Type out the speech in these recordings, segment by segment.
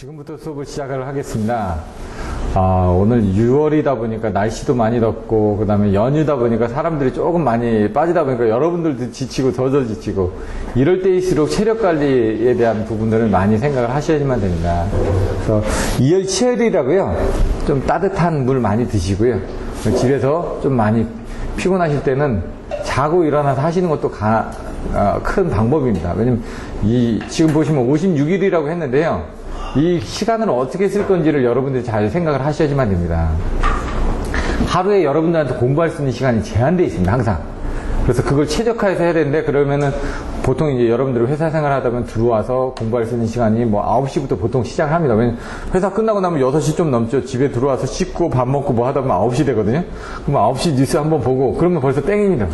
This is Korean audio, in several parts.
지금부터 수업을 시작을 하겠습니다. 오늘 6월이다 보니까 날씨도 많이 덥고, 그 다음에 연휴다 보니까 사람들이 조금 많이 빠지다 보니까 여러분들도 지치고, 더더 지치고, 이럴 때일수록 체력 관리에 대한 부분들을 많이 생각을 하셔야지만 됩니다. 그래서 이열치열이라고요. 좀 따뜻한 물 많이 드시고요. 집에서 좀 많이 피곤하실 때는 자고 일어나서 하시는 것도 큰 방법입니다. 왜냐면 지금 보시면 56일이라고 했는데요. 이 시간을 어떻게 쓸 건지를 여러분들이 잘 생각을 하셔야지만 됩니다. 하루에 여러분들한테 공부할 수 있는 시간이 제한되어 있습니다, 항상. 그래서 그걸 최적화해서 해야 되는데, 그러면은 보통 이제 여러분들이 회사 생활 하다 보면 들어와서 공부할 수 있는 시간이 뭐 9시부터 보통 시작을 합니다. 왜냐면 회사 끝나고 나면 6시 좀 넘죠. 집에 들어와서 씻고 밥 먹고 뭐 하다 보면 9시 되거든요. 그럼 9시 뉴스 한번 보고, 그러면 벌써 땡입니다.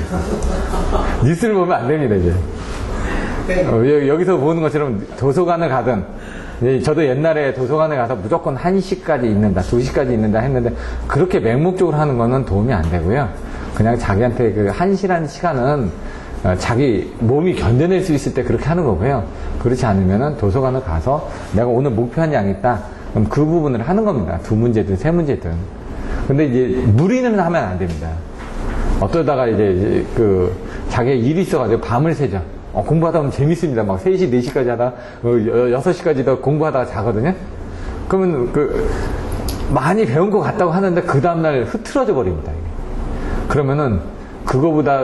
뉴스를 보면 안 됩니다, 이제. 여기서 보는 것처럼 도서관을 가든, 저도 옛날에 도서관에 가서 무조건 1시까지 있는다, 2시까지 있는다 했는데, 그렇게 맹목적으로 하는 거는 도움이 안 되고요. 그냥 자기한테 그 1시라는 시간은 자기 몸이 견뎌낼 수 있을 때 그렇게 하는 거고요. 그렇지 않으면은 도서관을 가서 내가 오늘 목표한 양이 있다, 그럼 그 부분을 하는 겁니다. 2문제든 3문제든. 근데 이제 무리는 하면 안 됩니다. 어떠다가 이제 자기가 일이 있어가지고 밤을 새죠. 공부하다 보면 재밌습니다. 막 3시, 4시까지 하다, 6시까지도 공부하다가 자거든요. 그러면 많이 배운 것 같다고 하는데 그 다음날 흐트러져 버립니다. 이게. 그러면은 그거보다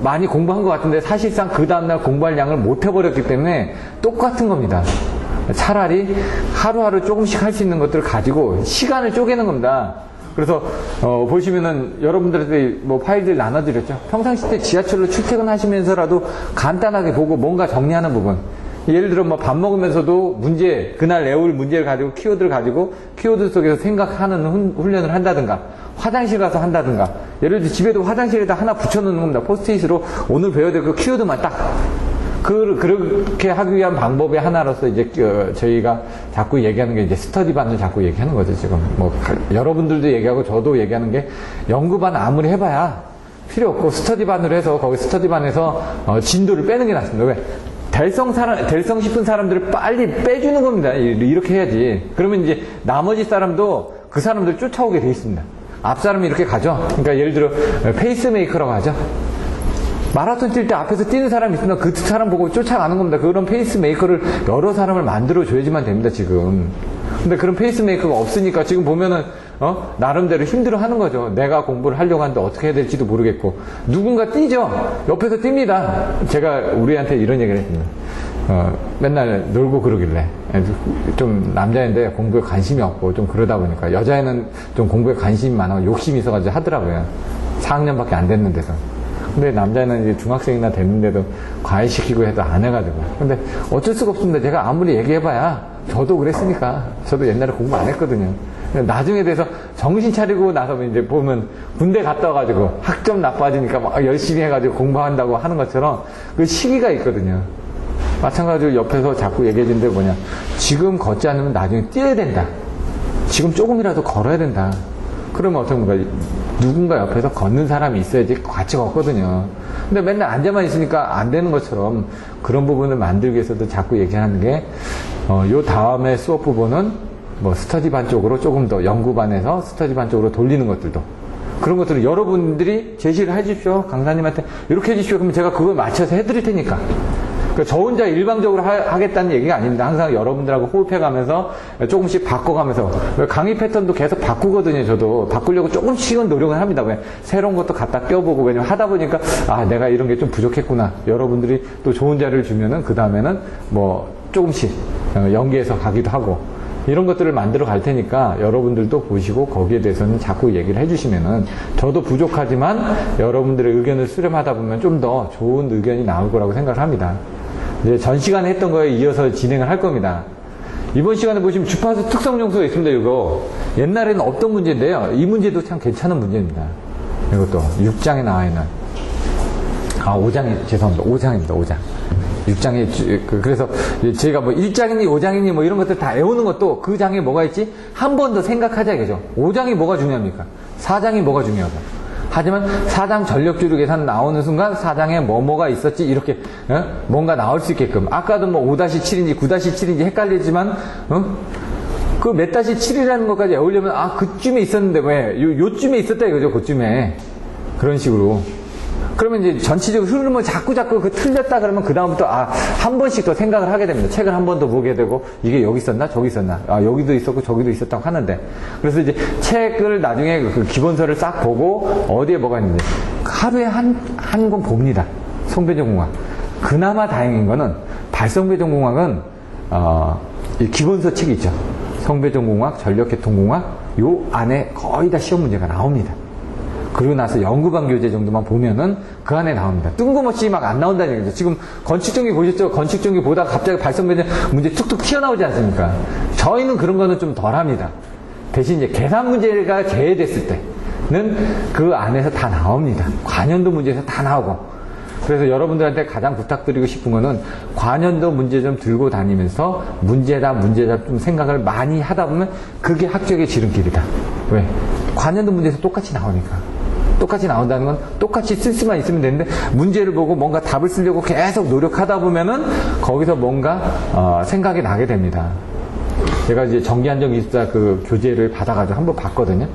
많이 공부한 것 같은데 사실상 그 다음날 공부할 양을 못 해버렸기 때문에 똑같은 겁니다. 차라리 하루하루 조금씩 할 수 있는 것들을 가지고 시간을 쪼개는 겁니다. 그래서 보시면은 여러분들한테 뭐 파일들 나눠드렸죠. 평상시 때 지하철로 출퇴근하시면서라도 간단하게 보고 뭔가 정리하는 부분. 예를 들어 뭐 밥 먹으면서도 그날 외울 문제를 가지고 키워드를 가지고 키워드 속에서 생각하는 훈련을 한다든가, 화장실 가서 한다든가, 예를 들어 집에도 화장실에다 하나 붙여놓는 겁니다. 포스트잇으로 오늘 배워야 될 그 키워드만 딱. 그렇게 하기 위한 방법의 하나로서 이제 저희가 자꾸 얘기하는 게 이제 스터디반을 자꾸 얘기하는 거죠. 지금 뭐 여러분들도 얘기하고 저도 얘기하는 게, 연구반 아무리 해봐야 필요 없고 스터디반으로 해서 거기 스터디반에서 진도를 빼는 게 낫습니다. 왜? 될성 싶은 사람들을 빨리 빼주는 겁니다. 이렇게 해야지. 그러면 이제 나머지 사람도 그 사람들 쫓아오게 돼 있습니다. 앞 사람이 이렇게 가죠. 그러니까 예를 들어 페이스메이커라고 하죠. 마라톤 뛸 때 앞에서 뛰는 사람이 있으면 그 사람 보고 쫓아가는 겁니다. 그런 페이스메이커를 여러 사람을 만들어줘야지만 됩니다, 지금. 근데 그런 페이스메이커가 없으니까 지금 보면은, 나름대로 힘들어 하는 거죠. 내가 공부를 하려고 하는데 어떻게 해야 될지도 모르겠고. 누군가 뛰죠? 옆에서 뜁니다. 제가 우리한테 이런 얘기를 했습니다. 맨날 놀고 그러길래. 좀 남자인데 공부에 관심이 없고 좀 그러다 보니까, 여자애는 좀 공부에 관심이 많아 욕심이 있어가지고 하더라고요. 4학년밖에 안 됐는데도. 근데 남자는 이제 중학생이나 됐는데도 과외시키고 해도 안 해가지고. 근데 어쩔 수가 없습니다. 제가 아무리 얘기해봐야, 저도 그랬으니까. 저도 옛날에 공부 안 했거든요. 나중에 돼서 정신 차리고 나서 이제 보면 군대 갔다 와가지고 학점 나빠지니까 막 열심히 해가지고 공부한다고 하는 것처럼 그 시기가 있거든요. 마찬가지로 옆에서 자꾸 얘기해주는데 뭐냐. 지금 걷지 않으면 나중에 뛰어야 된다. 지금 조금이라도 걸어야 된다. 그러면 어떤 건가? 누군가 옆에서 걷는 사람이 있어야지 같이 걷거든요. 근데 맨날 앉아만 있으니까 안 되는 것처럼, 그런 부분을 만들기 위해서도 자꾸 얘기하는 게, 요 다음에 수업 부분은 뭐 스터디반 쪽으로 조금 더, 연구반에서 스터디반 쪽으로 돌리는 것들도, 그런 것들을 여러분들이 제시를 해주십시오. 강사님한테 이렇게 해주십시오. 그러면 제가 그걸 맞춰서 해드릴 테니까. 그러니까 저 혼자 일방적으로 하겠다는 얘기가 아닙니다. 항상 여러분들하고 호흡해가면서 조금씩 바꿔가면서, 강의 패턴도 계속 바꾸거든요. 저도 바꾸려고 조금씩은 노력을 합니다. 왜? 새로운 것도 갖다 껴보고. 왜냐면 하다 보니까 내가 이런 게 좀 부족했구나. 여러분들이 또 좋은 자료를 주면은 그 다음에는 뭐 조금씩 연계해서 가기도 하고, 이런 것들을 만들어 갈 테니까 여러분들도 보시고 거기에 대해서는 자꾸 얘기를 해주시면은, 저도 부족하지만 여러분들의 의견을 수렴하다 보면 좀 더 좋은 의견이 나올 거라고 생각을 합니다. 이제 전 시간에 했던 거에 이어서 진행을 할 겁니다. 이번 시간에 보시면 주파수 특성 용소가 있습니다. 이거 옛날에는 없던 문제인데요. 이 문제도 참 괜찮은 문제입니다. 이것도 6장에 나와 있는, 5장이, 죄송합니다. 5장입니다. 5장. 6장에, 그래서 저희가 뭐 1장이니 5장이니 뭐 이런 것들 다 외우는 것도, 그 장에 뭐가 있지? 한 번 더 생각하자 이거죠. 5장이 뭐가 중요합니까? 4장이 뭐가 중요하다. 하지만 4장 전력주로 계산 나오는 순간 4장에 뭐가 있었지, 이렇게 뭔가 나올 수 있게끔. 아까도 뭐 5-7인지 9-7인지 헷갈리지만 그 몇 다시 7이라는 것까지 외우려면, 아, 그쯤에 있었는데 왜, 요쯤에 있었다 이거죠, 그쯤에. 그런 식으로. 그러면 이제 전체적으로 흐름을 자꾸 그 틀렸다 그러면 그다음부터, 아, 한 번씩 더 생각을 하게 됩니다. 책을 한 번 더 보게 되고, 이게 여기 있었나? 저기 있었나? 아, 여기도 있었고, 저기도 있었다고 하는데. 그래서 이제 책을 나중에 그 기본서를 싹 보고, 어디에 뭐가 있는지. 하루에 한 권 봅니다. 송배전공학. 그나마 다행인 거는, 발성배전공학은, 이 기본서 책이 있죠. 성배전공학, 전력계통공학, 요 안에 거의 다 시험 문제가 나옵니다. 그러고 나서 연구반 교재 정도만 보면은 그 안에 나옵니다. 뜬금없이 막 안 나온다는 얘기죠. 지금 건축전기 보셨죠? 건축전기 보다가 갑자기 발성배전 문제 툭툭 튀어나오지 않습니까? 저희는 그런 거는 좀 덜 합니다. 대신 이제 계산 문제가 제외됐을 때는 그 안에서 다 나옵니다. 관연도 문제에서 다 나오고. 그래서 여러분들한테 가장 부탁드리고 싶은 거는 관연도 문제 좀 들고 다니면서 문제다 좀 생각을 많이 하다 보면 그게 합격의 지름길이다. 왜? 관연도 문제에서 똑같이 나오니까. 똑같이 나온다는 건 똑같이 쓸 수만 있으면 되는데 문제를 보고 뭔가 답을 쓰려고 계속 노력하다 보면은 거기서 뭔가 생각이 나게 됩니다. 제가 이제 전기안전기술사 그 교재를 받아가지고 한번 봤거든요.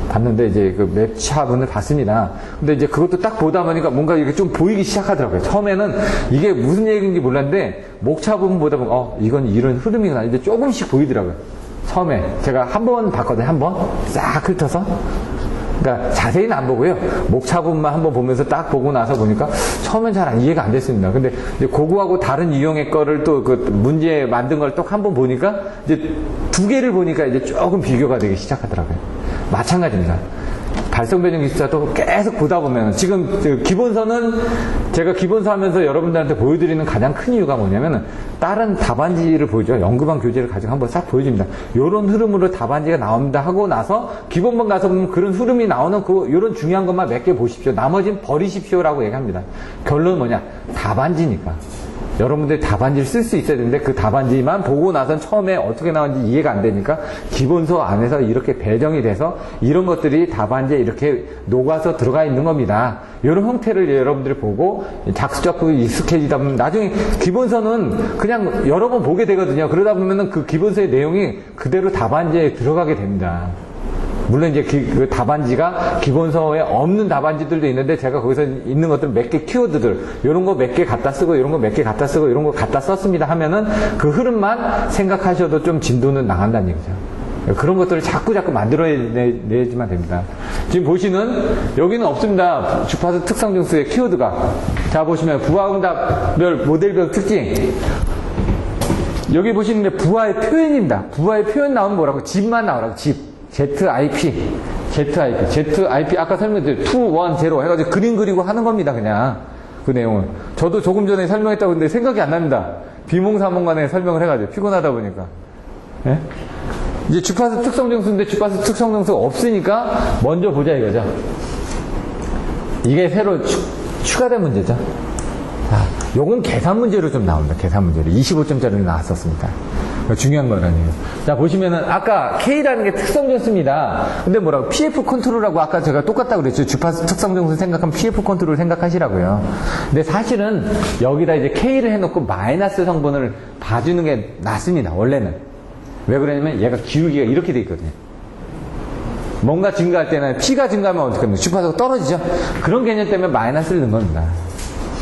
봤는데 이제 그 맵차분을 봤습니다. 근데 이제 그것도 딱 보다 보니까 뭔가 이게 좀 보이기 시작하더라고요. 처음에는 이게 무슨 얘기인지 몰랐는데 목차분 보다 보면 이건 이런 흐름이구나. 이제 조금씩 보이더라고요. 처음에 제가 한 번 봤거든요. 한 번 싹 훑어서. 그러니까 자세히는 안 보고요. 목차분만 한번 보면서 딱 보고 나서 보니까 처음엔 잘 이해가 안 됐습니다. 근데 이제 그거하고 다른 유형의 거를 또 그 문제 만든 걸 또 한 번 보니까 이제 두 개를 보니까 이제 조금 비교가 되기 시작하더라고요. 마찬가지입니다. 발성배전기술사도 계속 보다 보면 지금 기본서는 제가 기본서 하면서 여러분들한테 보여드리는 가장 큰 이유가 뭐냐면은 다른 답안지를 보여줘요. 연구반 교재를 가지고 한번 싹 보여줍니다. 요런 흐름으로 답안지가 나온다 하고 나서 기본반 가서 보면 그런 흐름이 나오는 요런 중요한 것만 몇 개 보십시오. 나머지는 버리십시오라고 얘기합니다. 결론은 뭐냐? 답안지니까. 여러분들이 답안지를 쓸 수 있어야 되는데 그 답안지만 보고 나선 처음에 어떻게 나오는지 이해가 안 되니까 기본서 안에서 이렇게 배정이 돼서 이런 것들이 답안지에 이렇게 녹아서 들어가 있는 겁니다. 이런 형태를 여러분들이 보고 작수작고 익숙해지다 보면 나중에 기본서는 그냥 여러 번 보게 되거든요. 그러다 보면은 그 기본서의 내용이 그대로 답안지에 들어가게 됩니다. 물론 이제 그 답안지가 기본서에 없는 답안지들도 있는데 제가 거기서 있는 것들 몇 개 키워드들 이런 거 몇 개 갖다 쓰고 이런 거 몇 개 갖다 쓰고 이런 거 갖다 썼습니다 하면은 그 흐름만 생각하셔도 좀 진도는 나간다는 얘기죠. 그런 것들을 자꾸 만들어내야지만 됩니다. 지금 보시는 여기는 없습니다. 주파수 특성정수의 키워드가. 자 보시면 부하응답별 모델별 특징. 여기 보시는 게 부하의 표현입니다. 부하의 표현 나오면 뭐라고? 집만 나오라고. 집. ZIP 아까 설명드린 2, 1, 0 해가지고 그림 그리고 하는 겁니다. 그냥 그 내용을 저도 조금 전에 설명했다고 했는데 생각이 안 납니다. 비몽사몽간에 설명을 해가지고 피곤하다 보니까. 예? 이제 주파수 특성정수인데 주파수 특성정수가 없으니까 먼저 보자 이거죠. 이게 새로 추가된 문제죠. 요건 계산 문제로 좀 나옵니다. 계산 문제로 25점짜리 나왔었습니다. 중요한 거라니요. 자, 보시면은, 아까 K라는 게 특성정수입니다. 근데 뭐라고? PF 컨트롤하고 아까 제가 똑같다고 그랬죠. 주파수 특성정수 생각하면 PF 컨트롤 생각하시라고요. 근데 사실은 여기다 이제 K를 해놓고 마이너스 성분을 봐주는 게 낫습니다. 원래는. 왜 그러냐면 얘가 기울기가 이렇게 돼 있거든요. 뭔가 증가할 때는 P가 증가하면 어떻게 합니까? 주파수가 떨어지죠? 그런 개념 때문에 마이너스를 넣은 겁니다.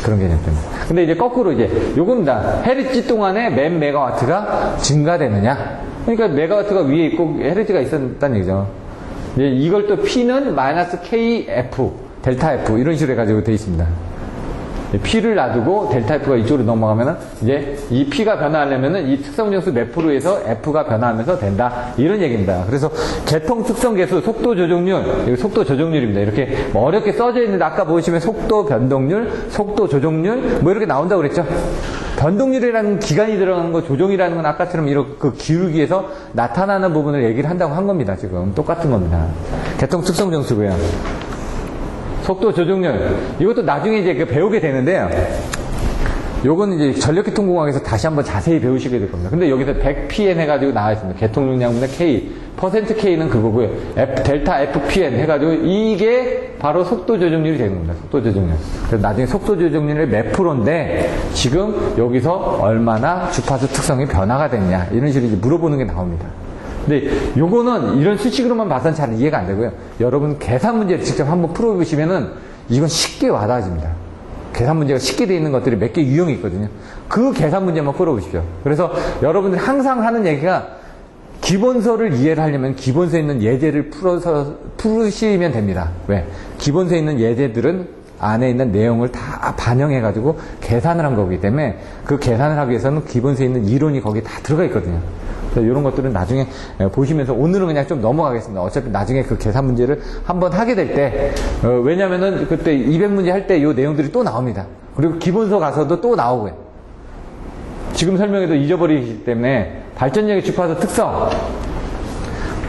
그런 개념 때문에. 근데 이제 거꾸로 이제 요겁니다. 헤르츠 동안에 몇 메가와트가 증가되느냐. 그러니까 메가와트가 위에 있고 헤르츠가 있었다는 얘기죠. 이제 이걸 또 P는 마이너스 KF, 델타 F 이런 식으로 해가지고 되어 있습니다. P를 놔두고 델타 F가 이쪽으로 넘어가면은 이제 이 P가 변화하려면은 이 특성정수 몇 프로에서 F가 변화하면서 된다. 이런 얘기입니다. 그래서 개통 특성 계수, 속도 조정률, 여기 속도 조정률입니다. 이렇게 뭐 어렵게 써져 있는데 아까 보시면 속도 변동률, 속도 조정률 뭐 이렇게 나온다고 그랬죠. 변동률이라는 기간이 들어가는 거, 조정이라는 건 아까처럼 이렇게 그 기울기에서 나타나는 부분을 얘기를 한다고 한 겁니다. 지금 똑같은 겁니다. 개통 특성 정수고요. 속도 조정률. 이것도 나중에 이제 배우게 되는데요. 요거는 이제 전력계통공학에서 다시 한번 자세히 배우시게 될 겁니다. 근데 여기서 100pn 해가지고 나와 있습니다. 개통용량분의 K. 퍼센트 K는 그거고요. 델타 FPN 해가지고 이게 바로 속도 조정률이 되는 겁니다. 속도 조정률. 그래서 나중에 속도 조정률이 몇 프로인데 지금 여기서 얼마나 주파수 특성이 변화가 됐냐. 이런 식으로 이제 물어보는 게 나옵니다. 근데 요거는 이런 수식으로만 봐서는 잘 이해가 안 되고요. 여러분 계산 문제를 직접 한번 풀어보시면은 이건 쉽게 와닿아집니다. 계산 문제가 쉽게 되어 있는 것들이 몇 개 유형이 있거든요. 그 계산 문제만 풀어보십시오. 그래서 여러분들이 항상 하는 얘기가 기본서를 이해를 하려면 기본서에 있는 예제를 풀으시면 됩니다. 왜? 기본서에 있는 예제들은 안에 있는 내용을 다 반영해가지고 계산을 한 거기 때문에 그 계산을 하기 위해서는 기본서에 있는 이론이 거기에 다 들어가 있거든요. 그래서 이런 것들은 나중에 보시면서 오늘은 그냥 좀 넘어가겠습니다. 어차피 나중에 그 계산 문제를 한번 하게 될 때, 왜냐면은 그때 200문제 할 때 이 내용들이 또 나옵니다. 그리고 기본서 가서도 또 나오고요. 지금 설명해도 잊어버리기 때문에 발전력의 주파수 특성.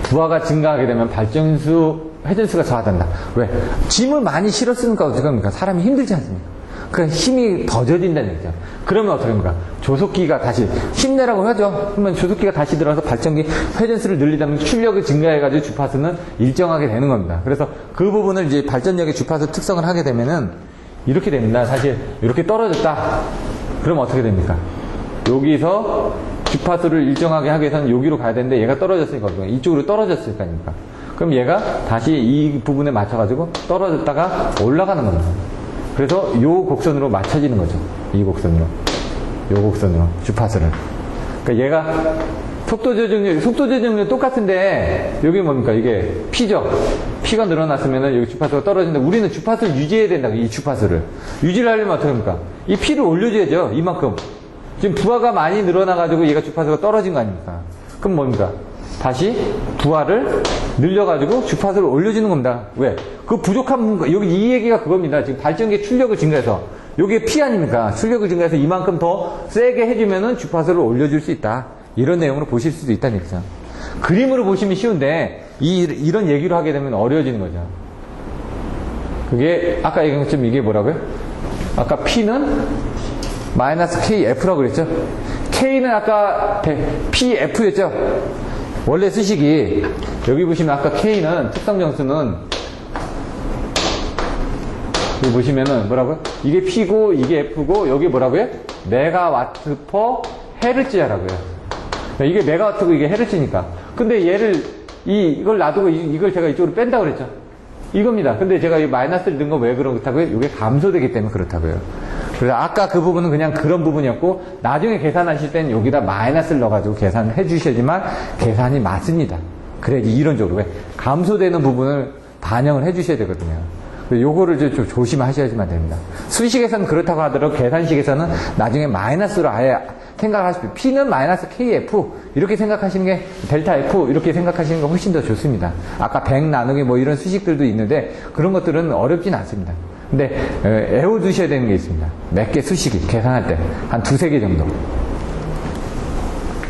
부하가 증가하게 되면 발전수 회전수가 저하된다. 왜? 짐을 많이 실어 쓰니까 어떻게 합니까? 사람이 힘들지 않습니까? 그 힘이 더뎌진다는 얘기죠. 그러면 어떻게 합니까? 조속기가 다시 힘내라고 하죠. 그러면 조속기가 다시 들어가서 발전기 회전수를 늘리다 보면 출력을 증가해가지고 주파수는 일정하게 되는 겁니다. 그래서 그 부분을 이제 발전력의 주파수 특성을 하게 되면은 이렇게 됩니다. 사실 이렇게 떨어졌다. 그럼 어떻게 됩니까? 여기서 주파수를 일정하게 하기 위해서는 여기로 가야 되는데 얘가 떨어졌으니까 이쪽으로 떨어졌을 거 아닙니까? 그럼 얘가 다시 이 부분에 맞춰가지고 떨어졌다가 올라가는 겁니다. 그래서 요 곡선으로 맞춰지는 거죠. 이 곡선으로. 요 곡선으로 주파수를. 그러니까 얘가 속도 조정률 똑같은데 여기 뭡니까? 이게 P죠. P가 늘어났으면은 여기 주파수가 떨어진다. 우리는 주파수를 유지해야 된다고. 이 주파수를. 유지를 하려면 어떻게 합니까? 이 P를 올려줘야죠. 이만큼. 지금 부하가 많이 늘어나가지고 얘가 주파수가 떨어진 거 아닙니까? 그럼 뭡니까? 다시 부하를 늘려가지고 주파수를 올려주는 겁니다. 왜? 그 부족한, 여기 이 얘기가 그겁니다. 지금 발전기의 출력을 증가해서, 요게 P 아닙니까? 출력을 증가해서 이만큼 더 세게 해주면은 주파수를 올려줄 수 있다. 이런 내용으로 보실 수도 있다는 얘기죠. 그림으로 보시면 쉬운데, 이런 얘기로 하게 되면 어려워지는 거죠. 그게, 아까 얘기한 것처럼 이게 뭐라고요? 아까 P는 마이너스 KF라고 그랬죠? K는 아까 PF였죠? 원래 수식이, 여기 보시면 아까 K는 특성 정수는, 여기 보시면은 뭐라고요? 이게 P고, 이게 F고, 여기 뭐라고요? 메가와트 퍼 헤르츠야라고요. 이게 메가와트고 이게 헤르츠니까. 근데 얘를, 이걸 놔두고 이걸 제가 이쪽으로 뺀다 그랬죠? 이겁니다. 근데 제가 이 마이너스를 넣은 건 왜 그렇다고요? 이게 감소되기 때문에 그렇다고요. 그래서 아까 그 부분은 그냥 그런 부분이었고, 나중에 계산하실 때는 여기다 마이너스를 넣어가지고 계산을 해주셔야지만 계산이 맞습니다. 그래야지 이론적으로. 왜? 감소되는 부분을 반영을 해주셔야 되거든요. 요거를 좀 조심하셔야지만 됩니다. 수식에서는 그렇다고 하더라도 계산식에서는 나중에 마이너스로 아예 생각하십시오. P는 마이너스 KF 이렇게 생각하시는 게 델타 F 이렇게 생각하시는 게 훨씬 더 좋습니다. 아까 100 나누기 뭐 이런 수식들도 있는데 그런 것들은 어렵진 않습니다. 근데 외워두셔야 되는 게 있습니다. 몇 개 수식이 계산할 때 한 두세 개 정도.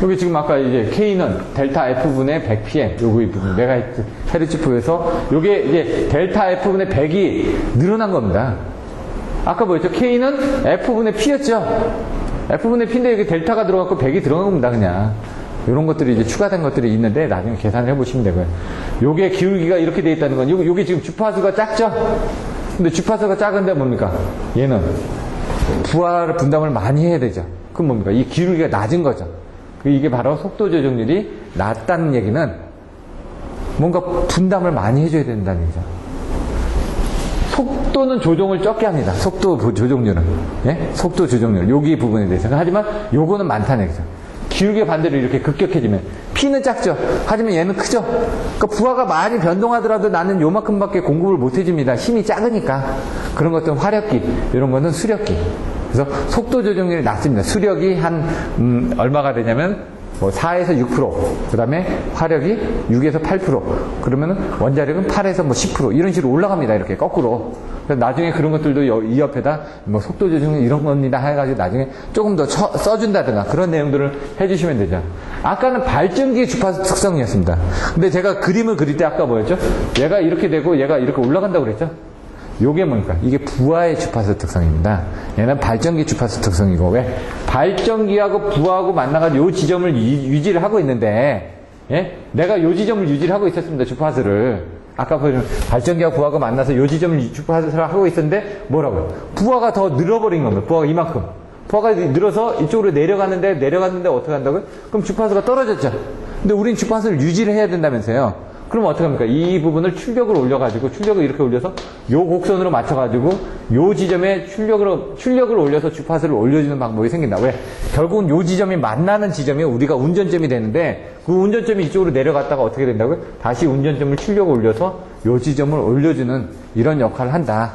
여기 지금 아까 이제 K는 델타 F분의 100pm, 요거 이 부분, 메가헤르츠, 헤르츠프에서, 요게 이제 델타 F분의 100이 늘어난 겁니다. 아까 뭐였죠? K는 F분의 P였죠? F분의 P인데 여기 델타가 들어갔고 100이 들어간 겁니다, 그냥. 요런 것들이 이제 추가된 것들이 있는데, 나중에 계산을 해보시면 되고요. 요게 기울기가 이렇게 돼 있다는 건, 요게 지금 주파수가 작죠? 근데 주파수가 작은데 뭡니까? 얘는 부하를 분담을 많이 해야 되죠? 그럼 뭡니까? 이 기울기가 낮은 거죠. 이게 바로 속도 조정률이 낮다는 얘기는 뭔가 분담을 많이 해줘야 된다는 얘기죠. 속도는 조정을 적게 합니다. 속도 조정률은. 예? 속도 조정률. 여기 부분에 대해서는. 하지만 요거는 많다는 얘기죠. 기울기가 반대로 이렇게 급격해지면 P는 작죠. 하지만 얘는 크죠. 그러니까 부하가 많이 변동하더라도 나는 요만큼밖에 공급을 못 해줍니다. 힘이 작으니까. 그런 것들은 화력기, 이런 거는 수력기. 그래서 속도 조정률이 낮습니다. 수력이 한 얼마가 되냐면 뭐 4에서 6%, 그 다음에 화력이 6에서 8%, 그러면은 원자력은 8에서 뭐 10% 이런 식으로 올라갑니다. 이렇게 거꾸로. 그래서 나중에 그런 것들도 이 옆에다 뭐 속도 조정률 이런 겁니다 해가지고 나중에 조금 더 써준다든가 그런 내용들을 해주시면 되죠. 아까는 발전기의 주파수 특성이었습니다. 근데 제가 그림을 그릴 때 아까 뭐였죠? 얘가 이렇게 되고 얘가 이렇게 올라간다고 그랬죠? 요게 뭡니까? 이게 부하의 주파수 특성입니다. 얘는 발전기 주파수 특성이고, 왜? 발전기하고 부하하고 만나가지고 요 지점을 유지를 하고 있는데, 예? 내가 요 지점을 유지를 하고 있었습니다. 주파수를. 아까 보여준 발전기하고 부하가 만나서 요 지점을 주파수를 하고 있었는데, 뭐라고요? 부하가 더 늘어버린 겁니다. 부하가 이만큼. 부하가 늘어서 이쪽으로 내려갔는데 어떻게 한다고요? 그럼 주파수가 떨어졌죠. 근데 우린 주파수를 유지를 해야 된다면서요. 그럼 어떻게 합니까? 이 부분을 출력을 올려가지고, 출력을 이렇게 올려서, 요 곡선으로 맞춰가지고, 요 지점에 출력을 올려서 주파수를 올려주는 방법이 생긴다. 왜? 결국은 요 지점이 만나는 지점이 우리가 운전점이 되는데, 그 운전점이 이쪽으로 내려갔다가 어떻게 된다고요? 다시 운전점을 출력을 올려서, 요 지점을 올려주는 이런 역할을 한다.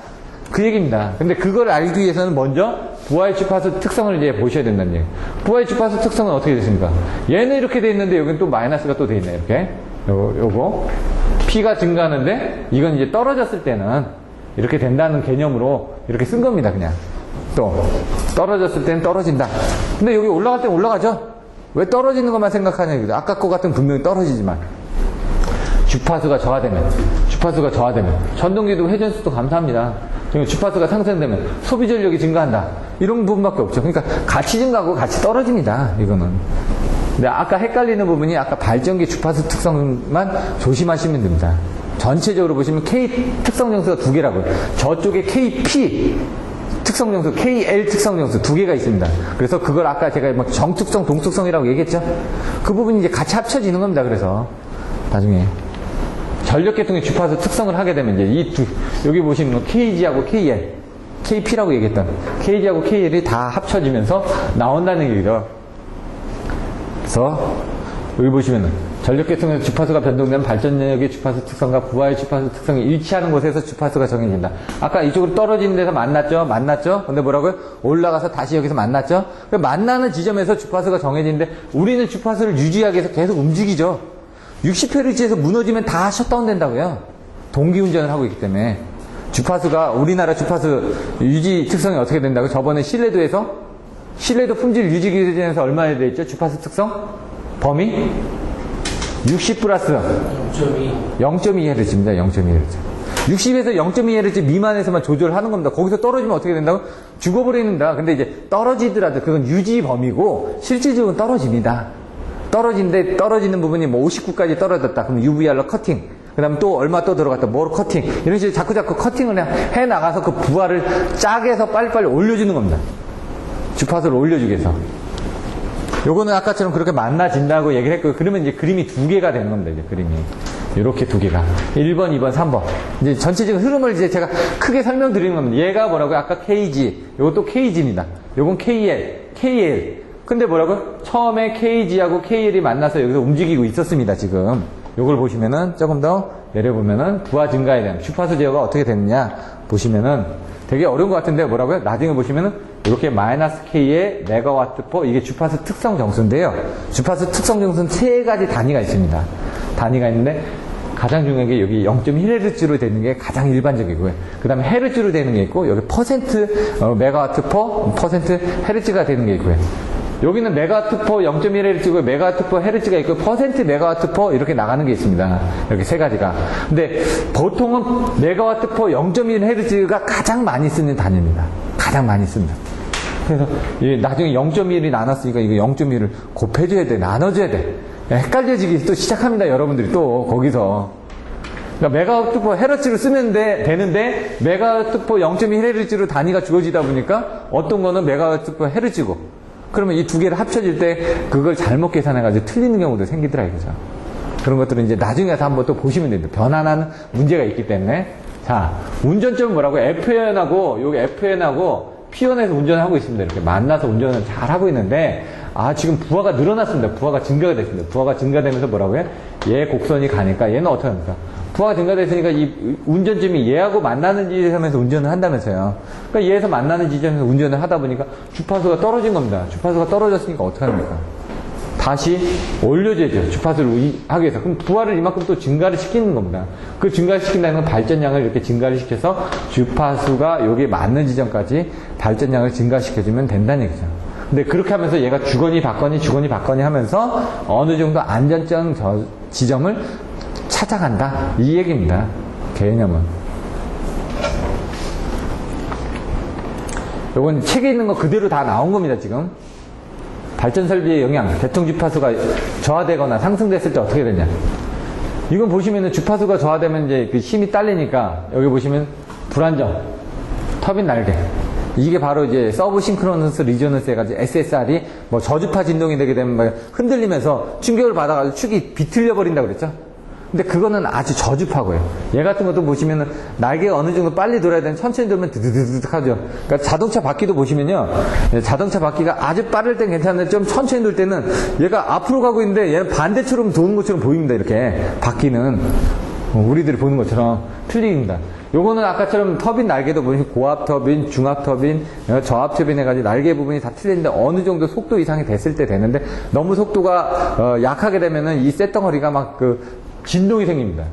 그 얘기입니다. 근데 그걸 알기 위해서는 먼저, 부하의 주파수 특성을 이제 보셔야 된다는 얘기예요. 부하의 주파수 특성은 어떻게 됐습니까? 얘는 이렇게 돼 있는데, 여기는 또 마이너스가 또 돼 있네, 이렇게. 요거 P가 증가하는데 이건 이제 떨어졌을 때는 이렇게 된다는 개념으로 이렇게 쓴 겁니다. 그냥 또 떨어졌을 때는 떨어진다. 근데 여기 올라갈 때는 올라가죠. 왜 떨어지는 것만 생각하냐. 아까 거 같은 분명히 떨어지지만 주파수가 저하되면 전동기도 회전수도 감사합니다. 주파수가 상승되면 소비 전력이 증가한다. 이런 부분밖에 없죠. 그러니까 같이 증가하고 같이 떨어집니다. 이거는. 근데 아까 헷갈리는 부분이 아까 발전기 주파수 특성만 조심하시면 됩니다. 전체적으로 보시면 K 특성 정수가 두 개라고요. 저쪽에 KP 특성 정수, KL 특성 정수 두 개가 있습니다. 그래서 그걸 아까 제가 뭐 정특성, 동특성이라고 얘기했죠. 그 부분이 이제 같이 합쳐지는 겁니다. 그래서 나중에 전력계통의 주파수 특성을 하게 되면 이제 여기 보시는 거 KG하고 KL, KP라고 얘기했던 KG하고 KL이 다 합쳐지면서 나온다는 얘기죠. 그래서 여기 보시면은 전력계통에서 주파수가 변동되면 발전력의 주파수 특성과 부하의 주파수 특성이 일치하는 곳에서 주파수가 정해진다. 아까 이쪽으로 떨어지는 데서 만났죠? 근데 뭐라고요? 올라가서 다시 여기서 만났죠? 만나는 지점에서 주파수가 정해지는데 우리는 주파수를 유지하기 위해서 계속 움직이죠. 60Hz에서 무너지면 다 셧다운 된다고요. 동기운전을 하고 있기 때문에. 주파수가, 우리나라 주파수 유지 특성이 어떻게 된다고요? 저번에 신뢰도 품질 유지 기준에서 얼마에 되어 있죠? 주파수 특성? 범위? 60 플러스 0.2Hz입니다. 0.2Hz. 60에서 0.2Hz 미만에서만 조절하는 겁니다. 거기서 떨어지면 어떻게 된다고? 죽어버리는다. 근데 이제 떨어지더라도 그건 유지 범위고 실질적으로 떨어집니다. 떨어지는데 떨어지는 부분이 뭐 59까지 떨어졌다. 그럼 UVR로 커팅. 그 다음에 또 얼마 또 들어갔다. 뭐로 커팅. 이런 식으로 자꾸 커팅을 해 나가서 그 부하를 짜게해서 빨리빨리 올려주는 겁니다. 주파수를 올려주기 위해서. 요거는 아까처럼 그렇게 만나진다고 얘기를 했고요. 그러면 이제 그림이 두 개가 되는 겁니다. 이제 그림이. 이렇게 두 개가. 1번, 2번, 3번. 이제 전체적인 흐름을 이제 제가 크게 설명드리는 겁니다. 얘가 뭐라고요? 아까 KG. 요것도 KG입니다. 요건 KL. 근데 뭐라고요? 처음에 KG하고 KL이 만나서 여기서 움직이고 있었습니다. 지금. 요걸 보시면은 조금 더 내려보면은 부하 증가에 대한 주파수 제어가 어떻게 됐느냐 보시면은 되게 어려운 것 같은데 뭐라고요? 나중에 보시면은 이렇게 마이너스 K의 메가와트/, 이게 주파수 특성 정수인데요. 주파수 특성 정수는 세 가지 단위가 있습니다. 단위가 있는데 가장 중요한 게 여기 0.1Hz로 되는 게 가장 일반적이고요. 그 다음에 헤르츠로 되는 게 있고 여기 메가와트/, 헤르츠가 되는 게 있고요. 여기는 메가와트/, 0.1Hz고 메가와트/, 헤르츠가 있고 메가와트/, 이렇게 나가는 게 있습니다. 이렇게 세 가지가. 근데 보통은 메가와트/, 0.1Hz가 가장 많이 쓰는 단위입니다. 가장 많이 씁니다. 그래서 나중에 0.1이 나눴으니까 이거 0.1을 곱해줘야 돼. 나눠줘야 돼. 헷갈려지기 또 시작합니다. 여러분들이 또 거기서. 그러니까 메가와트/, 헤르츠를 쓰면 되는데 메가와트/, 0.1Hz로 단위가 주어지다 보니까 어떤 거는 메가와트/, 헤르츠고 그러면 이 두 개를 합쳐질 때 그걸 잘못 계산해가지고 틀리는 경우도 생기더라 이거죠. 그런 것들은 이제 나중에 가서 한번 또 보시면 됩니다. 변환하는 문제가 있기 때문에. 자, 운전점은 뭐라고? 여기 FN하고 P1에서 운전을 하고 있습니다. 이렇게 만나서 운전을 잘 하고 있는데, 지금 부하가 늘어났습니다. 부하가 증가가 됐습니다. 부하가 증가되면서 뭐라고요? 얘 곡선이 가니까 얘는 어떻게 합니까? 부하가 증가됐으니까 이 운전점이 얘하고 만나는 지점에서 운전을 한다면서요. 그러니까 얘에서 만나는 지점에서 운전을 하다 보니까 주파수가 떨어진 겁니다. 주파수가 떨어졌으니까 어떻게 합니까? 다시 올려줘야죠. 주파수를 하기 위해서. 그럼 부하를 이만큼 또 증가를 시키는 겁니다. 그 증가를 시킨다는 건 발전량을 이렇게 증가를 시켜서 주파수가 여기에 맞는 지점까지 발전량을 증가시켜주면 된다는 얘기죠. 근데 그렇게 하면서 얘가 주거니 받거니 하면서 어느 정도 안전점 지점을 찾아간다. 이 얘기입니다. 개념은. 요건 책에 있는 거 그대로 다 나온 겁니다, 지금. 발전 설비의 영향, 대통 주파수가 저하되거나 상승됐을 때 어떻게 되냐. 이건 보시면은 주파수가 저하되면 이제 그 힘이 딸리니까 여기 보시면 불안정, 터빈 날개. 이게 바로 이제 서브 싱크로너스 리저너스 해가지고 SSR이 뭐 저주파 진동이 되게 되면 막 흔들리면서 충격을 받아가지고 축이 비틀려 버린다고 그랬죠. 근데 그거는 아주 저주파고요. 얘 같은 것도 보시면은 날개가 어느 정도 빨리 돌아야 되는 천천히 돌면 드드드드 하죠. 그러니까 자동차 바퀴도 보시면요. 자동차 바퀴가 아주 빠를 땐 괜찮은데 좀 천천히 돌 때는 얘가 앞으로 가고 있는데 얘는 반대처럼 도는 것처럼 보입니다. 이렇게 바퀴는 우리들이 보는 것처럼 틀립니다. 요거는 아까처럼 터빈 날개도 보시면 고압 터빈, 중압 터빈, 저압 터빈 해가지고 날개 부분이 다 틀리는데 어느 정도 속도 이상이 됐을 때 되는데 너무 속도가 약하게 되면은 이 쇳덩어리가 막 진동이 생깁니다.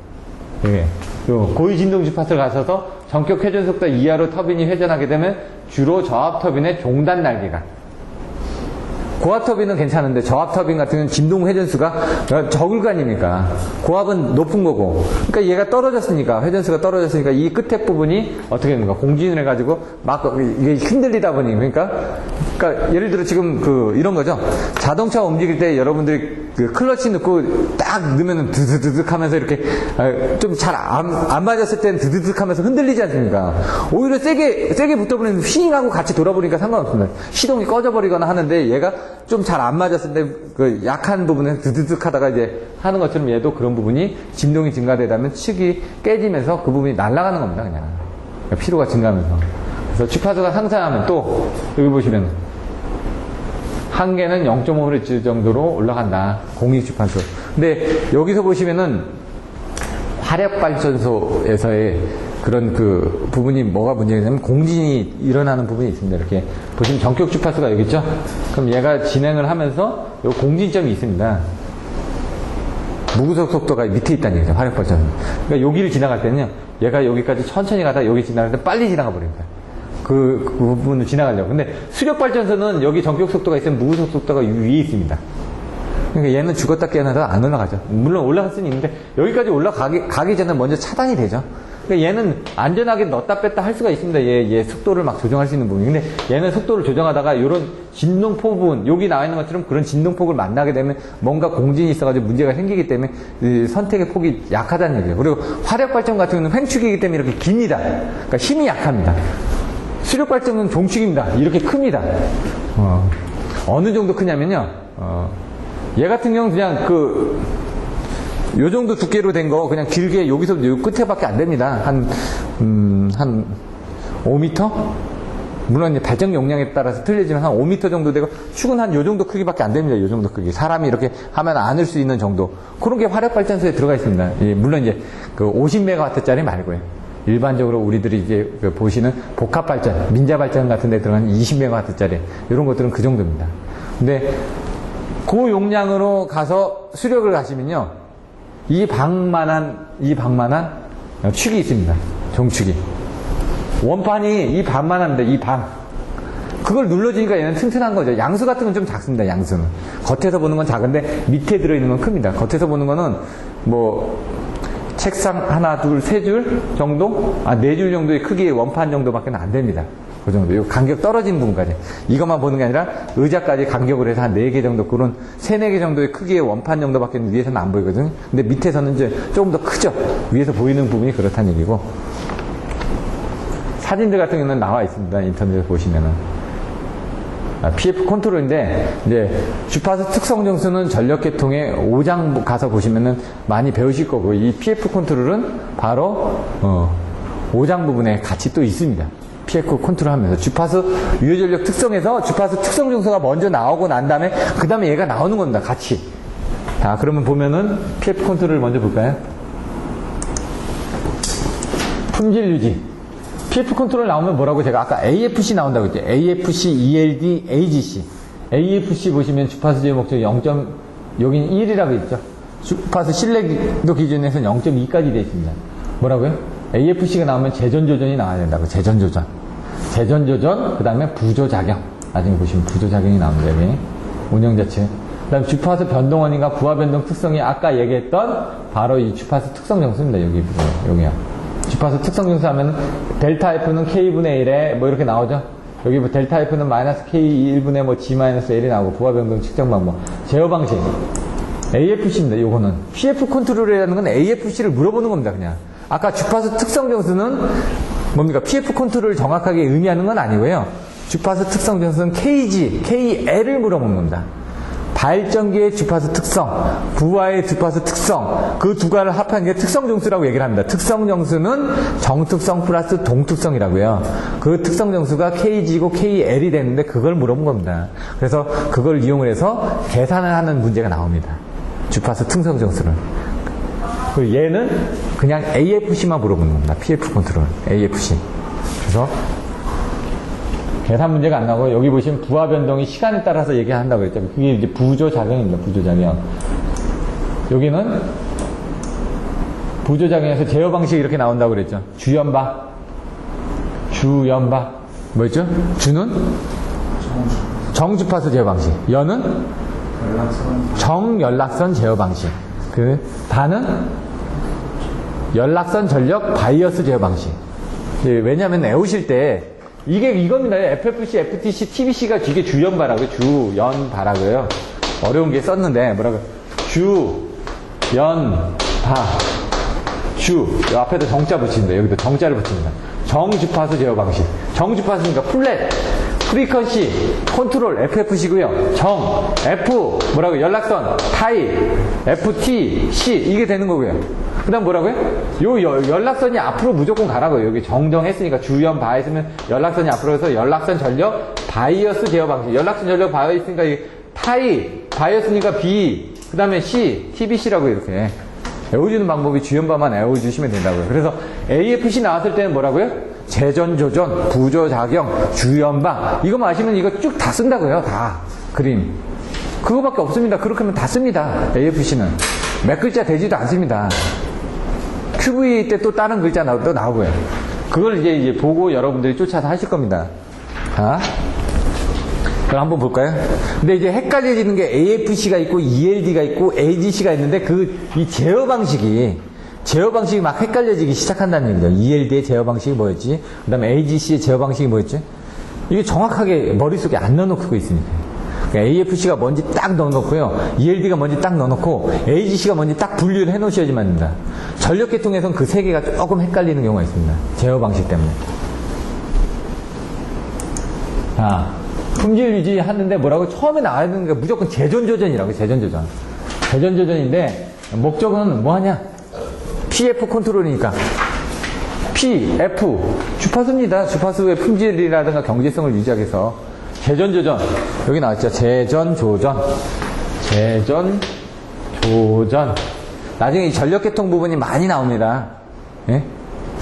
예. 고위 진동 주파수를 가셔서 전격 회전 속도 이하로 터빈이 회전하게 되면 주로 저압 터빈의 종단 날개가, 고압 터빈은 괜찮은데 저압 터빈 같은 경우는 진동 회전수가 저울간이니까 고압은 높은 거고, 그러니까 얘가 떨어졌으니까, 회전수가 떨어졌으니까 이 끝에 부분이 어떻게 되는가, 공진을 해가지고 막 이게 흔들리다 보니, 그러니까 예를 들어 지금 이런 거죠. 자동차 움직일 때 여러분들이 클러치 넣고 딱 넣으면 드드드득 하면서 이렇게 좀 잘 안 맞았을 때는 드드득 하면서 흔들리지 않습니까? 오히려 세게 붙어버리면 휘잉하고 같이 돌아버리니까 상관없습니다. 시동이 꺼져버리거나 하는데 얘가 좀 잘 안 맞았을 때 그 약한 부분에 드드득 하다가 이제 하는 것처럼 얘도 그런 부분이 진동이 증가되다면 축이 깨지면서 그 부분이 날아가는 겁니다. 그냥 피로가 증가하면서. 그래서 주파수가 상승하면 또 여기 보시면 한계는 0.5Hz 정도로 올라간다. 공익 주파수. 근데 여기서 보시면은 화력발전소에서의 그런 부분이 뭐가 문제냐면 공진이 일어나는 부분이 있습니다. 이렇게 보시면 전격 주파수가 여기 있죠? 그럼 얘가 진행을 하면서 요 공진점이 있습니다. 무구속 속도가 밑에 있다는 얘기죠. 화력발전소. 그러니까 여기를 지나갈 때는요, 얘가 여기까지 천천히 가다 여기 지나갈 때 빨리 지나가 버립니다. 그 부분을 지나가려고. 근데 수력발전소는 여기 전격 속도가 있으면 무구속 속도가 위에 있습니다. 그러니까 얘는 죽었다 깨어나다 안 올라가죠. 물론 올라갈 수는 있는데 여기까지 올라가기 전에 먼저 차단이 되죠. 그러니까 얘는 안전하게 넣었다 뺐다 할 수가 있습니다. 얘 속도를 막 조정할 수 있는 부분이. 근데 얘는 속도를 조정하다가 이런 진동폭 부분, 여기 나와 있는 것처럼 그런 진동폭을 만나게 되면 뭔가 공진이 있어가지고 문제가 생기기 때문에 선택의 폭이 약하다는 얘기예요. 그리고 화력발전 같은 경우는 횡축이기 때문에 이렇게 깁니다. 그러니까 힘이 약합니다. 수력발전은 종축입니다. 이렇게 큽니다. 어느 정도 크냐면요. 얘 같은 경우는 그냥 요 정도 두께로 된 거 그냥 길게 여기서 요 끝에밖에 안 됩니다. 한 5m? 물론 이제 발전 용량에 따라서 틀리지만 한 5m 정도 되고 축은 한 요 정도 크기밖에 안 됩니다. 요 정도 크기. 사람이 이렇게 하면 안을 수 있는 정도. 그런 게 화력발전소에 들어가 있습니다. 예, 물론 이제 50MW짜리 말고요. 일반적으로 우리들이 이제 보시는 복합발전, 민자발전 같은 데 들어가는 20MW짜리 이런 것들은 그 정도입니다. 근데 그 용량으로 가서 수력을 가시면요, 이 방만한 축이 있습니다. 종축이. 원판이 이 방만합니다. 이 방. 그걸 눌러주니까 얘는 튼튼한 거죠. 양수 같은 건 좀 작습니다. 양수는. 겉에서 보는 건 작은데 밑에 들어있는 건 큽니다. 겉에서 보는 거는 책상 하나, 둘, 세 줄 정도? 네 줄 정도의 크기의 원판 정도밖에 안 됩니다. 그 정도. 요 간격 떨어지는 부분까지. 이것만 보는 게 아니라 의자까지 간격을 해서 한 4개 정도, 그런 3, 4개 정도의 크기의 원판 정도밖에 위에서는 안 보이거든요. 근데 밑에서는 이제 조금 더 크죠. 위에서 보이는 부분이 그렇다는 얘기고. 사진들 같은 경우는 나와 있습니다. 인터넷에 보시면은. PF 컨트롤인데, 이제, 주파수 특성 정수는 전력계통의 5장 가서 보시면은 많이 배우실 거고, 이 PF 컨트롤은 바로, 5장 부분에 같이 또 있습니다. PF 컨트롤 하면서. 주파수 유효전력 특성에서 주파수 특성 정수가 먼저 나오고 난 다음에, 그 다음에 얘가 나오는 겁니다. 같이. 자, 그러면 보면은 PF 컨트롤을 먼저 볼까요? 품질 유지. PF 컨트롤 나오면 뭐라고 제가 아까 AFC 나온다고 했죠. AFC, ELD, AGC. AFC 보시면 주파수 제어 목적 0. 여긴 1이라고 있죠. 주파수 신뢰도 기준에서는 0.2까지 되어 있습니다. 뭐라고요? AFC가 나오면 재전조전이 나와야 된다고. 재전조전, 그 다음에 부조작용. 나중에 보시면 부조작용이 나옵니다. 여기. 운영 자체. 그 다음 주파수 변동원인과 부하 변동 특성이 아까 얘기했던 바로 이 주파수 특성 정수입니다. 여기요. 주파수 특성 정수 하면 델타 F는 K분의 1에 이렇게 나오죠. 여기 델타 F는 마이너스 K 1분의 G-L이 나오고 부하 변동 측정 방법. 제어 방식. AFC입니다. 요거는. PF 컨트롤이라는 건 AFC를 물어보는 겁니다. 그냥. 아까 주파수 특성 정수는 뭡니까? PF 컨트롤을 정확하게 의미하는 건 아니고요. 주파수 특성 정수는 KG, KL을 물어보는 겁니다. 발전기의 주파수 특성, 부하의 주파수 특성, 그 두 가지를 합한 게 특성 정수라고 얘기를 합니다. 특성 정수는 정특성 플러스 동특성이라고요. 그 특성 정수가 KG고 KL이 되는데 그걸 물어본 겁니다. 그래서 그걸 이용을 해서 계산을 하는 문제가 나옵니다. 주파수 특성 정수를. 그리고 얘는 그냥 AFC만 물어보는 겁니다. PF 컨트롤, AFC. 그래서 계산 문제가 안 나오고, 여기 보시면 부하 변동이 시간에 따라서 얘기한다고 그랬죠. 그게 이제 부조작용입니다. 부조작용. 여기는 부조작용에서 제어 방식이 이렇게 나온다고 그랬죠. 주연바. 뭐였죠? 주는 정주파수 제어 방식. 연은 정연락선 제어 방식. 그 바는 연락선 전력 바이어스 제어 방식. 왜냐하면 애우실 때 이게 이겁니다. FFC, FTC, TBC가 이게 주연바라고요. 주연바라고요. 어려운 게 썼는데 뭐라고요? 주연바. 주. 앞에다 정자 붙입니다. 여기도 정자를 붙입니다. 정주파수 제어 방식. 정주파수니까 플랫, 프리퀀시, 컨트롤, FFC고요. 정, F, 뭐라고요? 연락선, 타입, FT, C 이게 되는 거고요. 그 다음 뭐라고요? 요 연락선이 앞으로 무조건 가라고요. 여기 정정했으니까 주연 바 했으면 연락선이 앞으로 해서 연락선 전력 바이어스 제어 방식. 연락선 전력 바이어스니까 타입, 바이어스니까 B, 그 다음에 C, TBC라고 이렇게 외워주는 방법이 주연바만 외워주시면 된다고요. 그래서 AFC 나왔을 때는 뭐라고요? 재전조전, 부조작용, 주연바 이거만 아시면 이거 쭉 다 쓴다고요. 다 그림 그거밖에 없습니다. 그렇게 하면 다 씁니다. AFC는 몇 글자 되지도 않습니다. QV 때 또 다른 글자 또 나오고요. 그걸 이제 보고 여러분들이 쫓아서 하실 겁니다. 자, 그럼 한번 볼까요? 근데 이제 헷갈려지는 게 AFC가 있고 ELD가 있고 AGC가 있는데 이 제어 방식이 막 헷갈려지기 시작한다는 얘기죠. ELD의 제어 방식이 뭐였지? 그 다음에 AGC의 제어 방식이 뭐였지? 이게 정확하게 머릿속에 안 넣어놓고 있으니까. 그러니까 AFC가 뭔지 딱 넣어놓고요. ELD가 뭔지 딱 넣어놓고 AGC가 뭔지 딱 분류를 해놓으셔야지만 됩니다. 전력계통에서는 그 세 개가 조금 헷갈리는 경우가 있습니다. 제어 방식 때문에. 자, 품질 유지 하는데 뭐라고 처음에 나와야 되는 게 무조건 재전조전이라고. 재전조전인데 목적은 뭐하냐? PF 컨트롤이니까 PF 주파수입니다. 주파수의 품질이라든가 경제성을 유지하기 위해서 재전조전 여기 나왔죠. 재전조전 나중에 이 전력계통 부분이 많이 나옵니다. 예?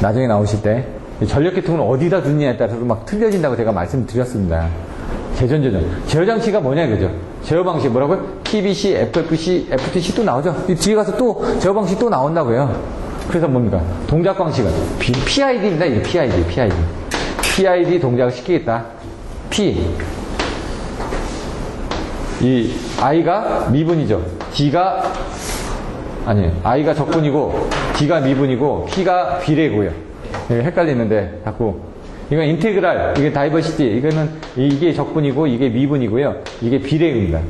나중에 나오실 때 전력계통을 어디다 두느냐에 따라서 막 틀려진다고 제가 말씀드렸습니다. 재전조전 제어장치가 뭐냐 이거죠. 제어방식 뭐라고요? TBC, FFC, FTC 또 나오죠. 이 뒤에 가서 또 제어방식 또 나온다고요. 그래서 뭡니까? 동작 방식은 PID입니다. 이게 PID 동작을 시키겠다. P 이 I가 미분이죠. I가 적분이고 D가 미분이고 P가 비례고요. 헷갈리는데 자꾸 이건 인테그랄, 이게 다이버시티, 이게 적분이고 이게 미분이고요. 이게 비례입니다.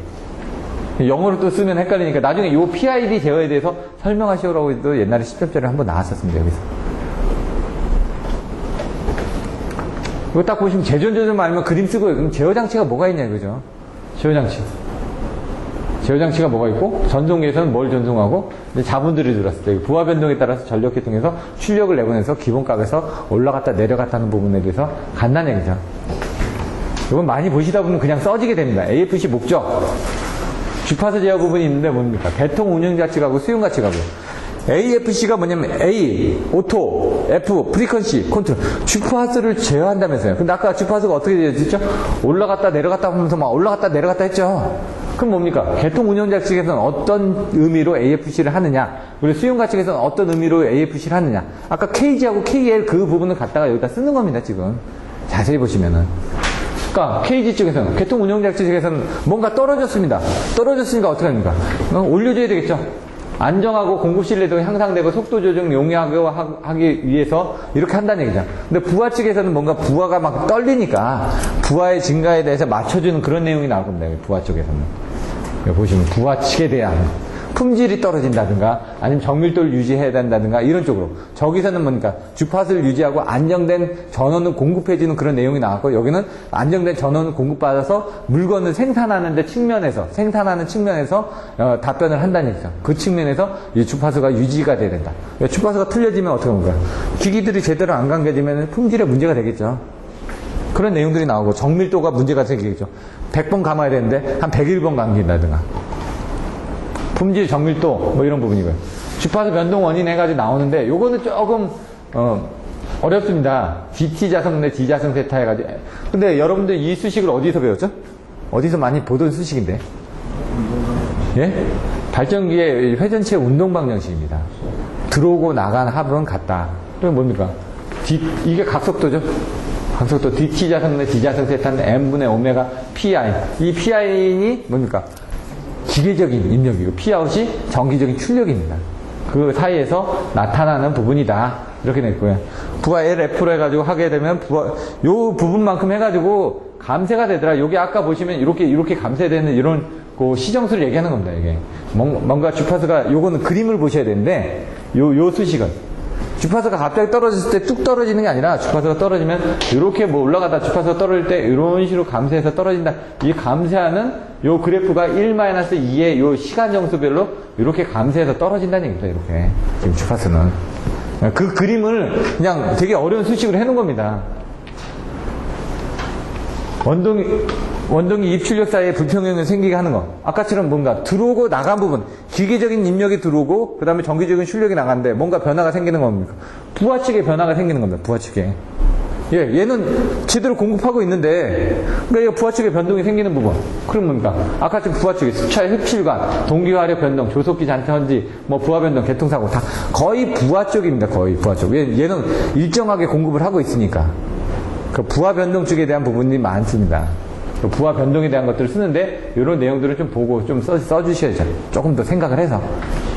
영어로 또 쓰면 헷갈리니까 나중에 이 PID 제어에 대해서 설명하시라고도 옛날에 10점짜리 한번 나왔었습니다. 여기서. 이거 딱 보시면 재전조전만 알면 그림 쓰고 그럼 제어장치가 뭐가 있냐 이거죠. 제어장치가 뭐가 있고 전송기에서는 뭘 전송하고 자분들이 들어왔을 때 부하 변동에 따라서 전력계통에서 출력을 내보내서 기본값에서 올라갔다 내려갔다 하는 부분에 대해서 간단한 얘기죠. 이건 많이 보시다 보면 그냥 써지게 됩니다. AFC 목적 주파수 제어 부분이 있는데 뭡니까? 계통 운영 가치가고 수용 가치가고 AFC가 뭐냐면 A, 오토, F, 프리퀀시, 컨트롤 주파수를 제어한다면서요. 근데 아까 주파수가 어떻게 되었죠? 올라갔다 내려갔다 하면서 막 올라갔다 내려갔다 했죠. 그럼 뭡니까? 계통 운영자 측에서는 어떤 의미로 AFC를 하느냐, 우리 수용가 측에서는 어떤 의미로 AFC를 하느냐. 아까 KG하고 KL 그 부분을 갖다가 여기다 쓰는 겁니다, 지금. 자세히 보시면은. 그러니까 KG 쪽에서는, 계통 운영자 측에서는 뭔가 떨어졌습니다. 떨어졌으니까 어떻게 합니까? 올려줘야 되겠죠. 안정하고 공급 신뢰도가 향상되고 속도 조정 용이하기 위해서 이렇게 한다는 얘기죠. 근데 부하 측에서는 뭔가 부하가 막 떨리니까 부하의 증가에 대해서 맞춰주는 그런 내용이 나올 겁니다. 부하 쪽에서는. 보시면 부하 측에 대한 품질이 떨어진다든가 아니면 정밀도를 유지해야 된다든가 이런 쪽으로. 저기서는 뭡니까? 주파수를 유지하고 안정된 전원을 공급해주는 그런 내용이 나왔고, 여기는 안정된 전원을 공급받아서 물건을 생산하는 측면에서 답변을 한다는 얘기죠. 그 측면에서 이 주파수가 유지가 돼야 된다. 주파수가 틀려지면 어떻게 합니까? 기기들이 제대로 안 감겨지면 품질에 문제가 되겠죠. 그런 내용들이 나오고, 정밀도가 문제가 생기겠죠. 100번 감아야 되는데 한 101번 감긴다든가. 품질, 정밀도 뭐 이런 부분이고요. 주파수 변동 원인 해가지고 나오는데, 요거는 조금 어렵습니다. DT 자성 대 D 자성 세타 해가지고. 근데 여러분들 이 수식을 어디서 배웠죠? 어디서 많이 보던 수식인데? 예? 발전기의 회전체 운동 방정식입니다. 들어오고 나간 합은 같다. 그럼 뭡니까? 이게 각속도죠? 각속도 DT 자성 대 D 자성 세타는 M분의 오메가 PI. 이 PI는 뭡니까? 기계적인 입력이고, P아웃이 정기적인 출력입니다. 그 사이에서 나타나는 부분이다. 이렇게 냈고요. 부하 LF로 해가지고 하게 되면 요 부분만큼 해가지고 감쇄가 되더라. 여기 아까 보시면 이렇게 감쇄되는 이런 그 시정수를 얘기하는 겁니다. 이게 뭔가 주파수가, 요거는 그림을 보셔야 되는데, 요 수식은 주파수가 갑자기 떨어졌을 때 뚝 떨어지는 게 아니라, 주파수가 떨어지면 이렇게 뭐 올라가다 주파수가 떨어질 때 이런 식으로 감쇄해서 떨어진다. 이 감쇄하는 요 그래프가 1-2의 요 시간 정수별로 이렇게 감쇄해서 떨어진다는 얘기입니다. 이렇게 지금 주파수는 그 그림을 그냥 되게 어려운 수식으로 해놓은 겁니다. 원동이 입출력 사이에 불평형이 생기게 하는 거. 아까처럼 뭔가 들어오고 나간 부분, 기계적인 입력이 들어오고 그 다음에 정기적인 출력이 나가는데 뭔가 변화가 생기는 겁니까? 부하 측에 변화가 생기는 겁니다. 부하 측에. 예, 얘는 제대로 공급하고 있는데, 그러니까 이거 부하 측에 변동이 생기는 부분. 그럼 뭡니까? 아까처럼 부하 측에 수차의 흡실관, 동기화력 변동, 조속기 잔터현지, 뭐 부하 변동, 개통사고 다 거의 부하 쪽입니다. 거의 부하 쪽. 얘는 일정하게 공급을 하고 있으니까. 그 부하 변동 쪽에 대한 부분이 많습니다. 그 부하 변동에 대한 것들을 쓰는데, 이런 내용들을 좀 보고 좀 써주셔야죠. 조금 더 생각을 해서.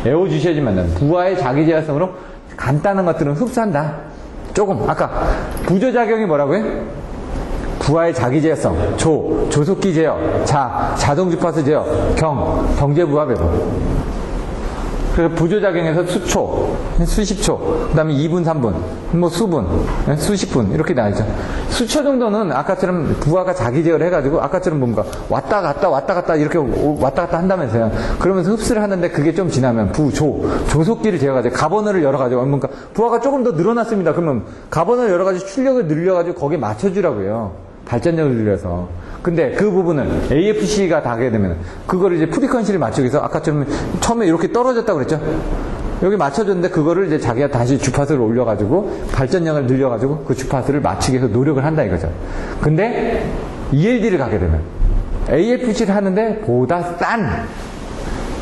외워주셔야지만, 부하의 자기제어성으로 간단한 것들은 흡수한다. 조금, 아까 부조작용이 뭐라고요? 부하의 자기제어성, 조속기 제어, 자동주파수 제어, 경제부하 배분. 그래서 부조작용에서 수초, 수십초, 그 다음에 2분, 3분, 뭐 수분, 수십 분, 이렇게 나와있죠. 수초 정도는 아까처럼 부하가 자기 제어를 해가지고, 아까처럼 뭔가 왔다 갔다 이렇게 왔다 갔다 한다면서요. 그러면서 흡수를 하는데 그게 좀 지나면 조속기를 제어가지고 가버너를 열어가지고, 뭔가 부하가 조금 더 늘어났습니다. 그러면 가버너를 열어가지고 출력을 늘려가지고 거기에 맞춰주라고요. 발전력을 늘려서. 근데 그 부분을 AFC가 닿게 되면 그거를 이제 프리퀀시를 맞추기 위해서 아까처럼 처음에 이렇게 떨어졌다고 그랬죠? 여기 맞춰줬는데 그거를 이제 자기가 다시 주파수를 올려가지고 발전량을 늘려가지고 그 주파수를 맞추기 위해서 노력을 한다 이거죠. 근데 ELD를 가게 되면 AFC를 하는데 보다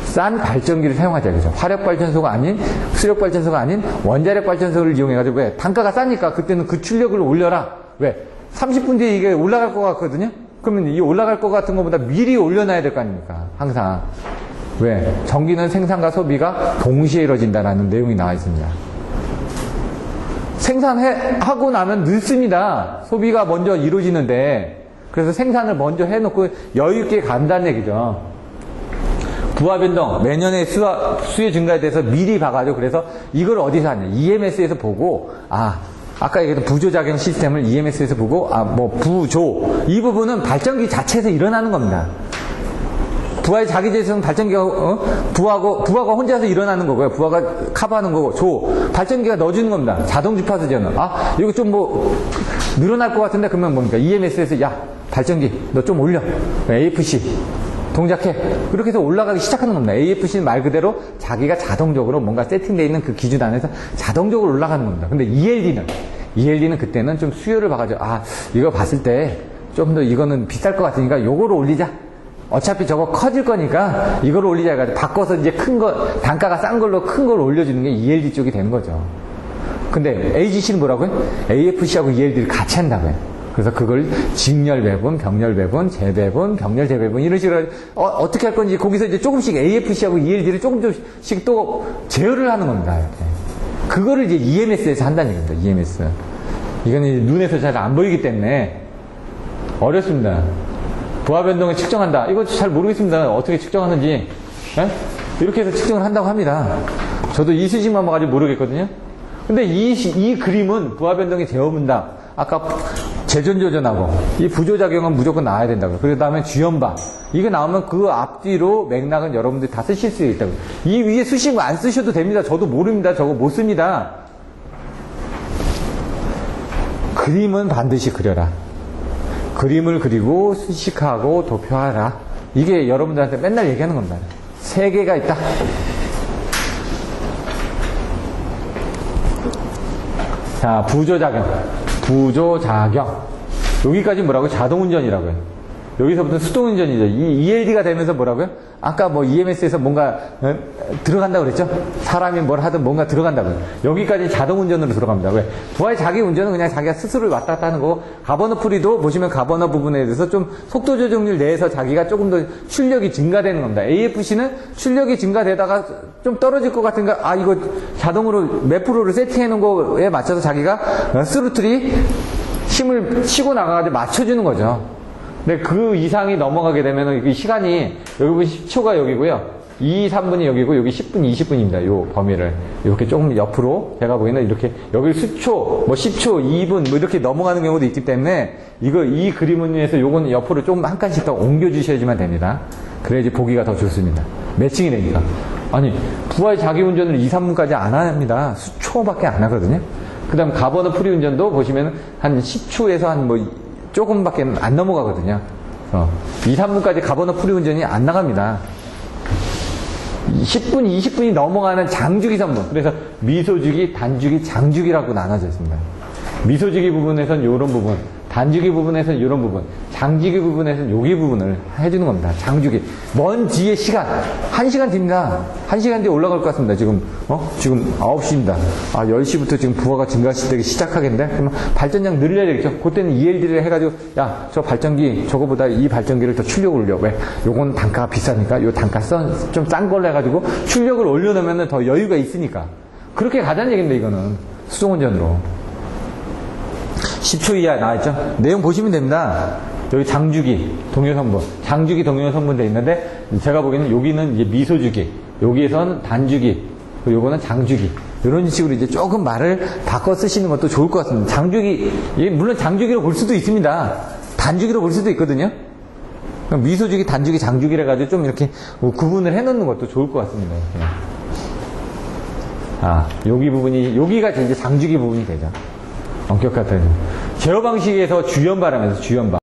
싼 발전기를 사용하자 이거죠. 화력발전소가 아닌, 수력발전소가 아닌 원자력발전소를 이용해가지고, 왜? 단가가 싸니까 그때는 그 출력을 올려라. 왜? 30분 뒤에 이게 올라갈 것 같거든요? 그러면 이 올라갈 것 같은 것보다 미리 올려놔야 될 거 아닙니까? 항상. 왜? 전기는 생산과 소비가 동시에 이루어진다라는 내용이 나와 있습니다. 생산하고 나면 늦습니다. 소비가 먼저 이루어지는데. 그래서 생산을 먼저 해놓고 여유있게 간다는 얘기죠. 부하 변동, 매년의 수요 증가에 대해서 미리 봐가지고, 그래서 이걸 어디서 하냐? EMS에서 보고, 아까 얘기했던 부조작용 시스템을 EMS에서 보고, 이 부분은 발전기 자체에서 일어나는 겁니다. 부하의 자기제성 발전기가, 부하가 혼자서 일어나는 거고요. 부하가 커버하는 거고, 발전기가 넣어주는 겁니다. 자동주파수 제어는. 이거 좀 늘어날 것 같은데, 그러면 뭡니까? EMS에서, 발전기, 너 좀 올려. AFC. 동작해. 그렇게 해서 올라가기 시작하는 겁니다. AFC는 말 그대로 자기가 자동적으로 뭔가 세팅되어 있는 그 기준 안에서 자동적으로 올라가는 겁니다. 근데 ELD는 그때는 좀 수요를 봐가지고, 이거 봤을 때 좀 더 이거는 비쌀 것 같으니까 요거를 올리자. 어차피 저거 커질 거니까 이거를 올리자 해가지고 바꿔서 이제 단가가 싼 걸로 큰 걸 올려주는 게 ELD 쪽이 되는 거죠. 근데 AGC는 뭐라고요? AFC하고 ELD를 같이 한다고요. 그래서 그걸 직렬 배분, 병렬 배분, 재배분, 병렬 재배분 이런 식으로 어떻게 할 건지 거기서 이제 조금씩 AFC하고 ELD를 조금씩 또 제어를 하는 겁니다. 이렇게. 그거를 이제 EMS에서 한다는 얘기입니다. EMS. 이거는 눈에서 잘 안 보이기 때문에 어렵습니다. 부하 변동을 측정한다. 이거 잘 모르겠습니다. 어떻게 측정하는지. 네? 이렇게 해서 측정을 한다고 합니다. 저도 이 수식만 가지고 모르겠거든요. 근데 이 그림은 부하변동의 제어문답, 아까 재전조전하고 이 부조작용은 무조건 나와야 된다고요. 그 다음에 주연바, 이거 나오면 그 앞뒤로 맥락은 여러분들이 다 쓰실 수 있다고요. 이 위에 수식 안 쓰셔도 됩니다. 저도 모릅니다. 저거 못 씁니다. 그림은 반드시 그려라. 그림을 그리고 수식하고 도표하라. 이게 여러분들한테 맨날 얘기하는 겁니다. 세 개가 있다. 자, 부조작용. 여기까지 뭐라고요? 자동운전이라고요. 여기서부터 수동운전이죠. 이 ELD가 되면서 뭐라고요? 아까 뭐 EMS에서 뭔가 들어간다고 그랬죠? 사람이 뭘 하든 뭔가 들어간다고요. 여기까지 자동운전으로 들어갑니다. 왜? 부하의 자기운전은 그냥 자기가 스스로 왔다 갔다 하는 거고, 가버너 프리도 보시면 가버너 부분에 대해서 좀 속도 조정률 내에서 자기가 조금 더 출력이 증가되는 겁니다. AFC는 출력이 증가되다가 좀 떨어질 것 같은가, 아, 이거 자동으로 몇 프로를 세팅해 놓은 거에 맞춰서 자기가 스루틀이 힘을 치고 나가가지고 맞춰주는 거죠. 근데 그 이상이 넘어가게 되면 이 시간이, 여기 보면 10초가 여기고요. 2, 3분이 여기고, 여기 10분, 20분입니다. 요 범위를. 이렇게 조금 옆으로, 제가 보기에는 이렇게, 여기 수초, 뭐 10초, 2분, 뭐 이렇게 넘어가는 경우도 있기 때문에, 이 그림을 위해서 요거는 옆으로 좀 한 칸씩 더 옮겨주셔야지만 됩니다. 그래야지 보기가 더 좋습니다. 매칭이 되니까. 아니, 부하의 자기 운전을 2, 3분까지 안 합니다. 수초밖에 안 하거든요. 그 다음 가버너 프리 운전도 보시면 한 10초에서 한 뭐, 조금밖에 안 넘어가거든요. 2, 3분까지 가버너 프리 운전이 안 나갑니다. 10분, 20분이 넘어가는 장주기 선분. 그래서 미소주기, 단주기, 장주기라고 나눠져 있습니다. 미소주기 부분에선 이런 부분, 단주기 부분에서는 이런 부분, 장주기 부분에서는 여기 부분을 해주는 겁니다. 장주기. 먼 뒤에 시간, 1시간 뒤입니다. 1시간 뒤에 올라갈 것 같습니다. 지금 9시입니다. 10시부터 지금 부하가 증가되기 시작하겠는데? 그러면 발전량 늘려야 되겠죠? 그때는 ELD를 해가지고, 야, 저 발전기, 저거보다 이 발전기를 더 출력을 올려. 왜? 요건 단가가 비싸니까, 요 단가 좀 싼 걸로 해가지고 출력을 올려놓으면 더 여유가 있으니까. 그렇게 가자는 얘기입니다, 이거는. 수동운전으로. 10초 이하 나와있죠? 내용 보시면 됩니다. 여기 장주기, 동요성분. 장주기, 동요성분 돼 있는데, 제가 보기에는 여기는 이제 미소주기, 여기에서는 단주기, 그리고 요거는 장주기. 이런 식으로 이제 조금 말을 바꿔 쓰시는 것도 좋을 것 같습니다. 장주기, 물론 장주기로 볼 수도 있습니다. 단주기로 볼 수도 있거든요. 미소주기, 단주기, 장주기를 해가지고 좀 이렇게 구분을 해 놓는 것도 좋을 것 같습니다. 여기 부분이, 여기가 이제 장주기 부분이 되죠. 엄격하다. 제어 방식에서 주연바라면서 주연바.